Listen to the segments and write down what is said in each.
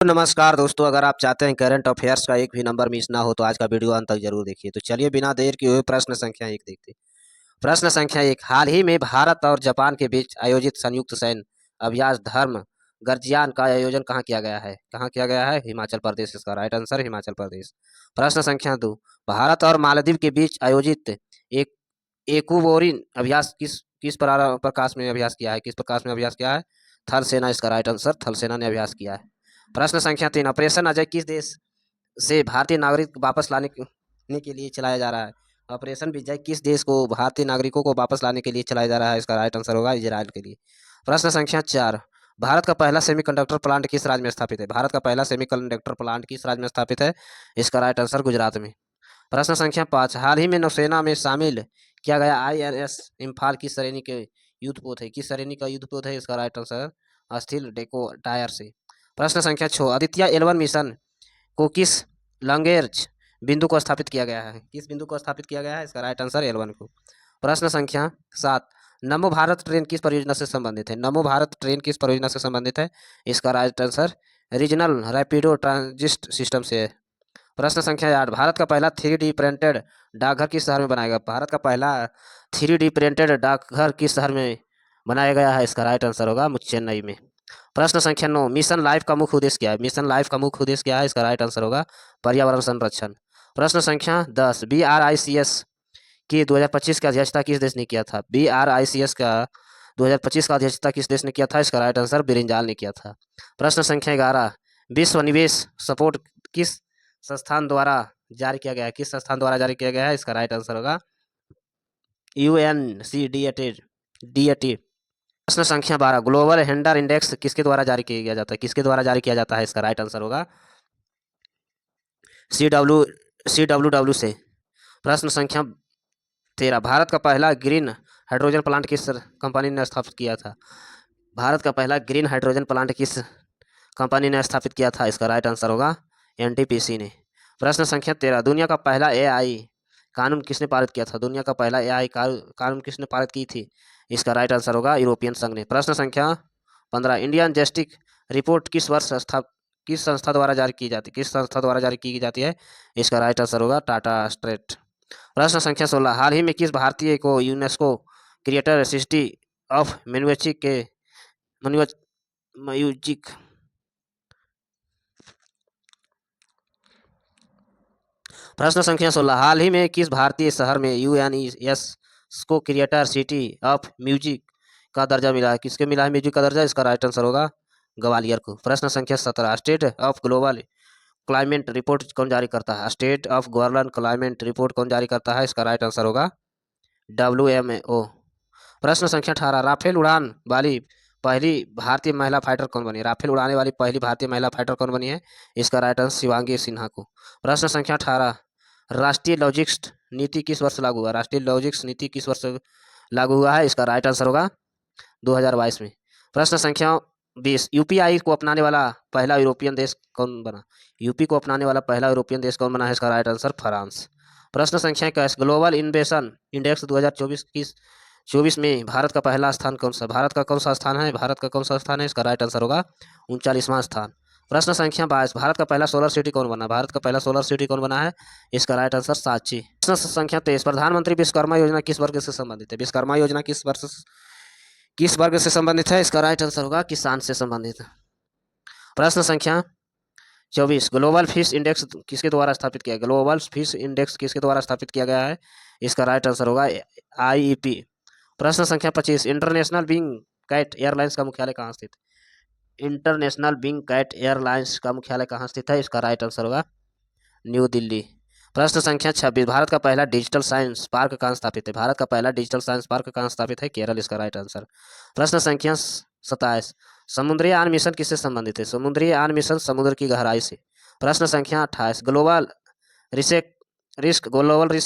तो नमस्कार दोस्तों, अगर आप चाहते हैं करंट अफेयर्स का एक भी नंबर मिस ना हो तो आज का वीडियो अंत तक जरूर देखिए। तो चलिए बिना देर किए हुए प्रश्न संख्या एक देखते हैं। प्रश्न संख्या एक, हाल ही में भारत और जापान के बीच आयोजित संयुक्त सैन्य अभ्यास धर्म गर्जियान का आयोजन कहाँ किया गया है? कहाँ किया गया है? हिमाचल प्रदेश। इसका राइट आंसर हिमाचल प्रदेश। प्रश्न संख्या दो, भारत और मालदीव के बीच आयोजित एक एकुबोरिन अभ्यास किस किस प्रकाश में अभ्यास किया है? किस प्रकाश में अभ्यास किया है? थल सेना। इसका राइट आंसर थल सेना ने अभ्यास किया है। प्रश्न संख्या तीन, ऑपरेशन अजय किस देश से भारतीय नागरिक वापस लाने के लिए चलाया जा रहा है? ऑपरेशन विजय किस देश को भारतीय नागरिकों को वापस लाने के लिए चलाया जा रहा है? इसका राइट आंसर होगा इजराइल के लिए। प्रश्न संख्या चार, भारत का पहला सेमीकंडक्टर प्लांट किस राज्य में स्थापित है? भारत का पहला सेमीकंडक्टर प्लांट किस राज्य में स्थापित है? इसका राइट आंसर गुजरात में। प्रश्न संख्या पाँच, हाल ही में नौसेना में शामिल किया गया INS इम्फाल किस श्रेणी के युद्धपोत है? किस श्रेणी का युद्धपोत है? इसका right answer steel deco tyre से। प्रश्न संख्या 6, आदित्य L1 मिशन को किस लैंग्वेज बिंदु को स्थापित किया गया है? किस बिंदु को स्थापित किया गया है? इसका राइट आंसर L1 को। प्रश्न संख्या 7, नमो भारत ट्रेन किस परियोजना से संबंधित है? नमो भारत ट्रेन किस परियोजना से संबंधित है? इसका right answer regional Rapido transit system से है। प्रश्न संख्या 8, भारत का पहला 3D प्रिंटेड डाकघर किस शहर में बनाया गया? भारत का पहला 3D प्रिंटेड डाकघर किस शहर में बनाया गया है? इसका राइट आंसर होगा चेन्नई में। प्रश्न संख्या 9, मिशन लाइफ का मुख्य उद्देश्य क्या है? मिशन लाइफ का मुख्य उद्देश्य क्या है? इसका राइट आंसर होगा पर्यावरण संरक्षण। प्रश्न संख्या 10, BRICS की 2025 की अध्यक्षता किस देश ने किया था? BRICS का 2025 का अध्यक्षता किस देश ने किया था? इसका राइट आंसर ब्रिंजाल ने किया था। प्रश्न संख्या 11, विश्व निवेश सपोर्ट किस संस्थान द्वारा जारी किया गया है? किस संस्थान द्वारा जारी किया गया है? इसका राइट आंसर होगा UNCDAT। प्रश्न संख्या 12, ग्लोबल हेंडर इंडेक्स किसके द्वारा जारी किया जाता है? किसके द्वारा जारी किया जाता है? इसका राइट आंसर होगा CWW से। प्रश्न संख्या 13, भारत का पहला ग्रीन हाइड्रोजन प्लांट किस कंपनी ने स्थापित किया था? भारत का पहला ग्रीन हाइड्रोजन प्लांट किस कंपनी ने स्थापित किया था? इसका राइट आंसर होगा NTPC ने। प्रश्न संख्या 13, दुनिया का पहला AI कानून किसने पारित किया था? दुनिया का पहला AI कानून किसने पारित की थी? इसका राइट आंसर होगा यूरोपियन संघ ने। प्रश्न संख्या 15, इंडियन जस्टिस रिपोर्ट किस संस्था द्वारा जारी की जाती है? किस संस्था द्वारा जारी की जाती है? इसका राइट आंसर होगा टाटा स्ट्रेट। प्रश्न संख्या 16, हाल ही में किस भारतीय को UNESCO creator city of music प्रश्न संख्या 16, हाल ही में किस भारतीय शहर में UNESCO creator city of music का दर्जा मिला है? किसके मिला है म्यूजिक का दर्जा? इसका राइट आंसर होगा ग्वालियर को। प्रश्न संख्या 17, state of global climate report कौन जारी करता है? State of global climate report कौन जारी करता है? इसका राइट आंसर होगा WMO। प्रश्न संख्या 18, राफेल उड़ान वाली पहली भारतीय महिला फाइटर कौन बनी? राफेल उड़ाने वाली पहली भारतीय महिला फाइटर कौन बनी है? इसका राइट आंसर शिवांगी सिन्हा को। प्रश्न संख्या 18, राष्ट्रीय लॉजिस्टिक्स नीति किस वर्ष लागू हुआ? राष्ट्रीय लॉजिस्टिक्स नीति किस वर्ष लागू हुआ है? इसका राइट आंसर होगा 2022 में। प्रश्न संख्या 20, UPI को अपनाने वाला पहला यूरोपियन देश कौन बना? यूपी को अपनाने वाला पहला यूरोपियन देश कौन बना है? इसका राइट आंसर फ्रांस। प्रश्न संख्या 21, ग्लोबल इनोवेशन इंडेक्स 2024 में भारत का पहला स्थान कौन सा? भारत का कौन सा स्थान है? भारत का कौन सा स्थान है? इसका राइट आंसर होगा 39वां स्थान। प्रश्न संख्या 22, भारत का पहला सोलर सिटी कौन बना? भारत का पहला सोलर सिटी कौन बना है? इसका राइट आंसर सांची। प्रश्न संख्या 23, प्रधानमंत्री विश्वकर्मा योजना किस वर्ग से संबंधित है? विश्वकर्मा योजना किस वर्ग से संबंधित है? इसका राइट आंसर होगा किसान से संबंधित है। प्रश्न संख्या 24, ग्लोबल फिश इंडेक्स किसके द्वारा स्थापित किया? ग्लोबल फिश इंडेक्स किसके द्वारा स्थापित किया गया है? इसका राइट आंसर होगा IEP। प्रश्न संख्या 25, इंटरनेशनल विंग कैट एयरलाइंस का मुख्यालय कहाँ स्थित है? इंटरनेशनल विंग कैट एयरलाइंस का मुख्यालय कहाँ स्थित है? इसका राइट आंसर होगा न्यू दिल्ली। प्रश्न संख्या 26, भारत का पहला डिजिटल साइंस पार्क कहाँ स्थापित है? भारत का पहला डिजिटल साइंस पार्क कहाँ स्थापित है? केरल। इसका राइट आंसर। प्रश्न संख्या 27, समुद्री यान मिशन किससे संबंधित है? समुद्री यान मिशन समुद्र की गहराई से। प्रश्न संख्या 28, ग्लोबल रिस्क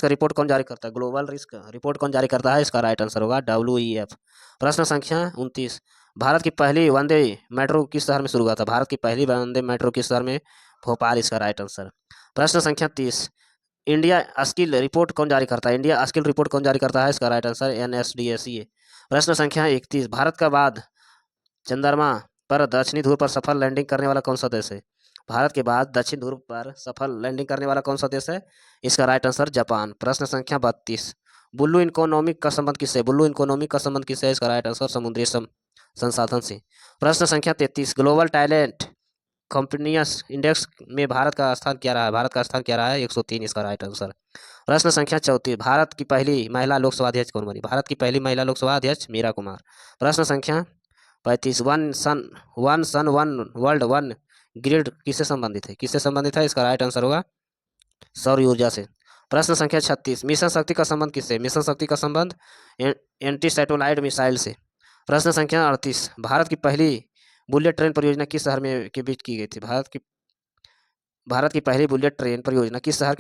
रिपोर्ट कौन जारी करता है? ग्लोबल रिस्क रिपोर्ट कौन जारी करता है? इसका राइट आंसर होगा WEF। प्रश्न संख्या 29, भारत की पहली वंदे मेट्रो किस शहर में शुरू हुआ था? भारत की पहली वंदे मेट्रो किस शहर में? भोपाल। इसका राइट आंसर। प्रश्न संख्या 30, इंडिया स्किल रिपोर्ट कौन जारी करता है? इंडिया स्किल रिपोर्ट कौन जारी करता है? इसका राइट आंसर NSDSE। प्रश्न संख्या 31, भारत का बाद चंद्रमा पर दक्षिणी ध्रुव पर सफल लैंडिंग करने वाला कौन सा देश है? भारत के बाद दक्षिण ध्रुव पर सफल लैंडिंग करने वाला कौन सा देश है? इसका राइट आंसर जापान। प्रश्न संख्या 32, बुल्लू इकोनॉमिक का संबंध किससे? बुल्लू इकोनॉमिक का संबंध किससे? इसका राइट आंसर समुद्री संसाधन से। प्रश्न संख्या 33, ग्लोबल टैलेंट कॉम्पिटिटिवनेस इंडेक्स में भारत का स्थान क्या रहा है? भारत का स्थान क्या रहा है? 103, इसका राइट आंसर। प्रश्न संख्या 34, भारत की पहली महिला लोकसभा अध्यक्ष कौन बनी? भारत की पहली महिला लोकसभा अध्यक्ष मीरा कुमार। प्रश्न संख्या 35, one sun one world one grid किससे संबंधित है? किससे संबंधित है? इसका राइट आंसर होगा सौर ऊर्जा से। प्रश्न संख्या 36, मिशन शक्ति का संबंध किससे? मिशन शक्ति का संबंध एंटी सैटेलाइट मिसाइल से। प्रश्न संख्या 38, भारत की पहली बुलेट ट्रेन परियोजना किस शहर में के बीच की गई थी? भारत की पहली बुलेट ट्रेन परियोजना किस शहर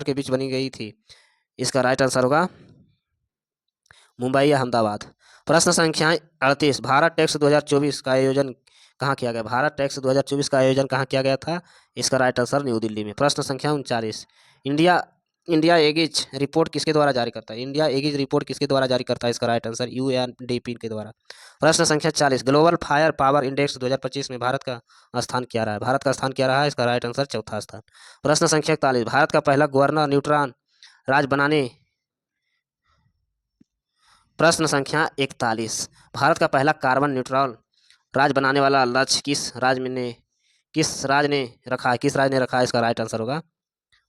के बीच बनी गई थी? इसका राइट आंसर होगा मुंबई या अहमदाबाद। प्रश्न संख्या 38, भारत टैक्स 2024 का आयोजन कहाँ किया गया? भारत टैक्स 2024 का आयोजन कहाँ किया गया था? इसका राइट आंसर न्यू दिल्ली में। प्रश्न संख्या 39, इंडिया इंडिया एगिज रिपोर्ट किसके द्वारा जारी करता है? इंडिया एगिज रिपोर्ट किसके द्वारा जारी करता है? इसका राइट आंसर यूएनडीपी के द्वारा। प्रश्न संख्या 40, ग्लोबल फायर पावर इंडेक्स 2025 में भारत का स्थान क्या रहा है? भारत का स्थान क्या रहा है? इसका राइट आंसर चौथा स्थान। प्रश्न संख्या 41, भारत का पहला गवर्नर न्यूट्रॉन राज बनाने प्रश्न संख्या 41, भारत का पहला कार्बन न्यूट्रल राज्य बनाने वाला लक्ष्य किस राज्य ने रखा है? किस राज्य ने रखा है? इसका राइट आंसर होगा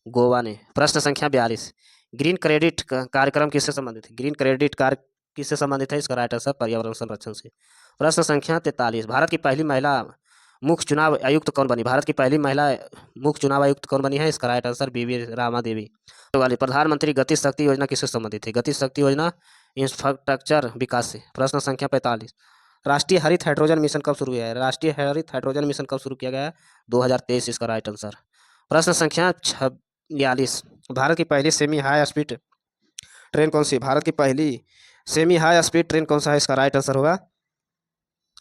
गोवा ने। प्रश्न संख्या 42, ग्रीन क्रेडिट कार्यक्रम किससे संबंधित है? ग्रीन क्रेडिट कार्य किससे संबंधित है? इसका राइट आंसर पर्यावरण संरक्षण से। प्रश्न संख्या 43, भारत की पहली महिला मुख्य चुनाव आयुक्त कौन बनी? भारत की पहली महिला मुख्य चुनाव आयुक्त कौन बनी है? इसका राइट आंसर बीवी रामा देवी। वाली प्रधानमंत्री गति शक्ति योजना किससे संबंधित है? गति शक्ति योजना इंफ्रास्ट्रक्चर विकास से। प्रश्न संख्या 45, राष्ट्रीय हरित हाइड्रोजन मिशन कब शुरू किया है? राष्ट्रीय हरित हाइड्रोजन मिशन कब शुरू किया गया है? 2023, इसका राइट आंसर। प्रश्न संख्या 46, भारत की पहली सेमी हाई स्पीड ट्रेन कौन सी? भारत की पहली सेमी हाई स्पीड ट्रेन कौन सा है? इसका राइट आंसर होगा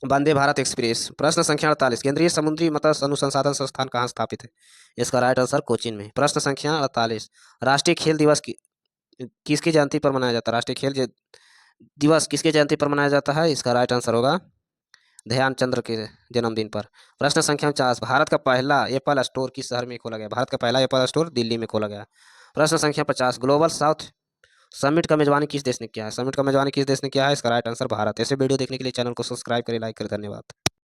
वंदे भारत एक्सप्रेस। प्रश्न संख्या 48, केंद्रीय समुद्री मत्स्य अनुसंधान संस्थान कहाँ स्थापित है? इसका राइट आंसर कोचीन में। प्रश्न संख्या 48, राष्ट्रीय खेल दिवस किसकी जयंती पर मनाया जाता है? राष्ट्रीय खेल दिवस किसके जयंती पर मनाया जाता है? इसका राइट आंसर होगा ध्यानचंद्र के जन्मदिन पर। प्रश्न संख्या 50, भारत का पहला एप्पल स्टोर किस शहर में खोला गया? भारत का पहला एप्पल स्टोर दिल्ली में खोला गया। प्रश्न संख्या 50, ग्लोबल साउथ समिट का मेजबानी किस देश ने किया है? समिट का मेजबानी किस देश ने किया है? इसका राइट आंसर भारत। ऐसे वीडियो देखने के लिए चैनल को सब्सक्राइब करें, लाइक करें। धन्यवाद।